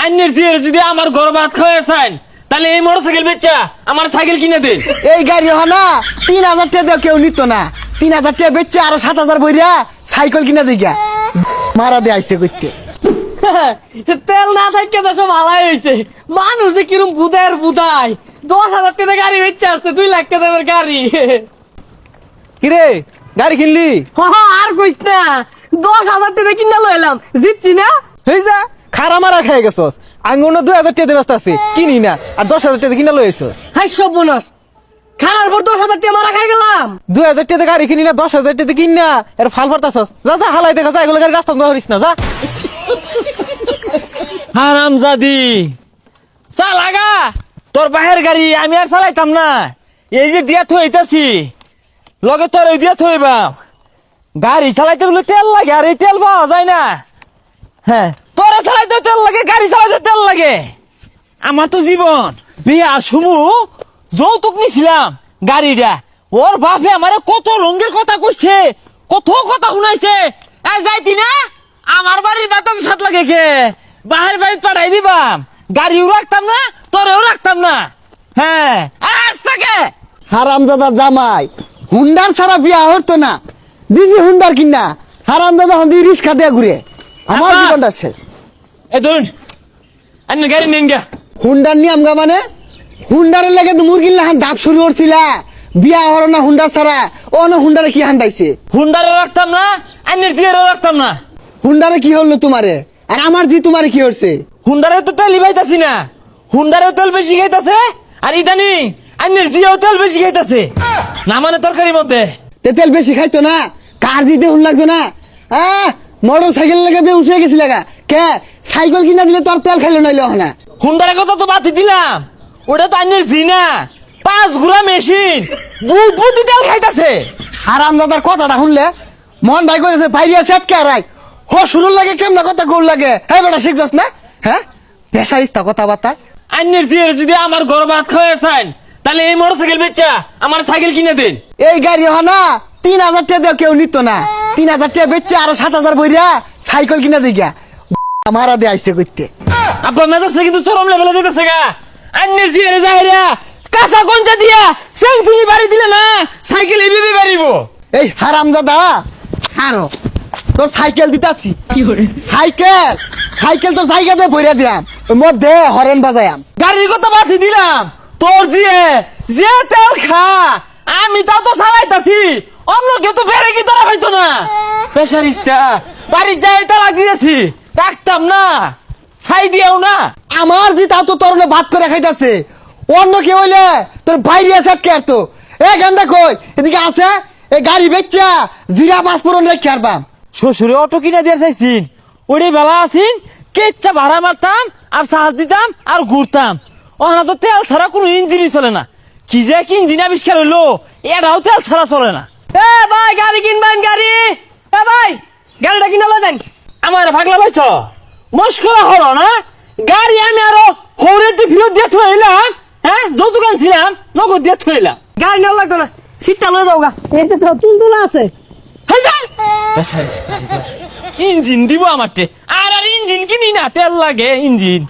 আন্নের জিয়ার যদি আমার ঘর ভাত খাওয়ার চান তাহলে এই মোটরসাইকেল বেচা আমার সাইকেল কিনে দেন। এই গাড়ি হ না 3000 টাকা কেউ নিত না, 3000 টাকা বেচছে আরো 7000 বইরা সাইকেল কিনা দিগা মারা দে আইছে কইতে। তেল না থাকে তো সব হালাই হয়েছে। মানুষ যে কিরম বুধায় বুধায় 10,000 টাকা গাড়ি বেচে আসছে, 2 লাখ টাকার গাড়ি। কিরে গাড়ি কিনলি? আর কইস না, 10,000 টাকা কিনা লইলাম, জিতছি না। হই যা খারা মারা খেয়ে গেছস। আঙ্গুন 2000 টাকা ব্যস্ত আছে কিনি না, আর 10,000 টাকা কিনা লই আইছস। হাই সব বোনাস খানার পর 10,000 টাকা মারা খাই গেলাম। 2000 টাকা গাড়ি কিনি না, 10,000 টাকা কিন না, এর ফাল ফারতাছস। যা যা হালাই দেখা যায়, এগুলো গাড়ি রাস্তা ধরিস না, যা। হারামজাদি চালাগা, তোর বাহের গাড়ি আমি আর চালাইতাম না। এই যে দিয়া থইতাছি লগে তোর এই দিয়া থইবাম। গাড়ি চালাইতে বলে তেল লাগে, আর এই তেল পাওয়া যায় না। হ্যাঁ, তোরা চালাইতে তেল লাগে, গাড়ি চালাইতে তেল লাগে। আমার তো জীবন বিয়া শুমু যৌতুক নিছিলাম গাড়িটা। ওর বাপে আমারে কত রঙের কথা কইছে, কত কথা শুনাইছে। এই যাইতি না আমার বাড়ির বাতাস সাত লাগে কে বাহির বাড়ি পাঠাই দিবাম। গাড়িও রাখতাম না, তোরেও রাখতাম না। হ্যাঁ আজ থেকে হারামজাদা জামাই হুন্ডার ছাড়া বিয়া হতো না, দিছি হুন্ডার কিনা। হারামজাদা হন্দি রিস্কা দিয়ে ঘুরে আমার আপা! জীবনটা শেষ। এ ধরুন আপনি গাড়ি নেন গা। হুন্ডার নিয়ম গা মানে হুন্ডারের লেগে তো মুরগির লাহান ডাব শুরু করছিলা। বিয়া হর না হুন্ডার ছাড়া, ও না হুন্ডারে কি হান্দাইছে? হুন্ডারও রাখতাম না, আন্নের জিয়ারও রাখতাম না। হুন্ডারে কি হলো তোমারে, আর আমার জি তোমারে কি হচ্ছে? হুন্ডারে তো তেল পাইতাছি না, হুন্ডারেও তেল বেশি খাইতাছে, আর ইদানি আন্নের জিয়াও তেল বেশি খাইতাছে। না মানে তরকারির মধ্যে তে তেল বেশি খাইতো না, কার জিতে হুন লাগতো না। মোটর সাইকেল লেগে বেউস হয়ে গেছি লাগা কে? সাইকেল কিনা দিলে তোর তেল খাইলো নাইলো না। হুন্ডারের কথা তো বাতি দিলাম, ওটা তো আন্নের জি না, 5 গুড়া মেশিন বুদ বুদি তেল খাইতাছে। হারামজাদার কথাটা শুনলে মন ডাই করেছে বাইরে সেটকে রাই হো শুরুর লাগে কেমন কথা গোল লাগে। হ্যাঁ বেটা শিখছস না? হ্যাঁ পেশারিস্তা কথাবার্তা। আন্নের জিয়ার যদি আমার ঘর ভাত খাওয়ার চান তাহলে এই মোটরসাইকেল বেচা আমার সাইকেল কিনে দেন। এই গাড়ি হ না 3000 টাকা কেউ নিত না, 3000 টাকা বেচছে আরো 7000 বইরা সাইকেল কিনা দিগা মারা দে আইছে কইতে। আপনার মেজাজটা কিন্তু চরম লেভেলে যেতেছে গা। আন্নের জিয়ারে যাইরা কাঁচা গঞ্জা দিয়া সেঞ্চুরি বাড়ি দিলে না সাইকেল এইভাবে বাড়িব। এই হারামজাদা হারো তোর সাইকেল দিতাছি। সাইকেল সাইকেল তো জায়গাতে ভইরা দিলাম, ওই মধ্যে হরেন বাজায়াম। গাড়ির কথা বাতি দিলাম, তোর দিয়ে যে তেল খা আমি তাও তো চালাইতাছি, অন্য কেউ তো বেড়ে কি তোরা হইতো না। পেশারিস্তা বাড়ি যাই তালাক দিয়েছি, রাখতাম না, ছাই দিয়েও না। আমার জি তা তো তরুণে ভাত করে খাইতাছে, অন্য কেউ হইলে তোর বাইরে আছে আটকে আর তো। এ গান্দা কই এদিকে আছে, এই গাড়ি বেচা জিরা পাঁচফোড়ন রেখে আরবাম। শ্বশুরে অটো কিনা দিয়ে চাইছিন, ওরে বেলা আছিন কেচ্ছা ভাড়া মারতাম আর সাহায্য দিতাম আর ঘুরতাম। ওখানে তো তেল ছাড়া কোনো ইঞ্জিনই চলে না। কি যে কি ইঞ্জিন আবিষ্কার হইলো, এটাও তেল ছাড়া চলে না। এ ভাই গাড়ি কিনবেন গাড়ি? এ ভাই গাড়িটা কিনা লই যান। আমার ভাগলা পাইছ মস্করা হলো না। গাড়ি আমি আরো হৌরেটি ফিরত দিয়ে থইলাম। হ্যাঁ যৌতুক আনছিলাম, নগদ দিয়ে থইলাম। গাড়ি নেওয়া লাগতো না, সিটটা লয়ে যাও গা। এতে তো তুলতুলা আছে। ইঞ্জিন দিব আমারটে, আর আর ইঞ্জিন কিনি না, তেল লাগে ইঞ্জিন।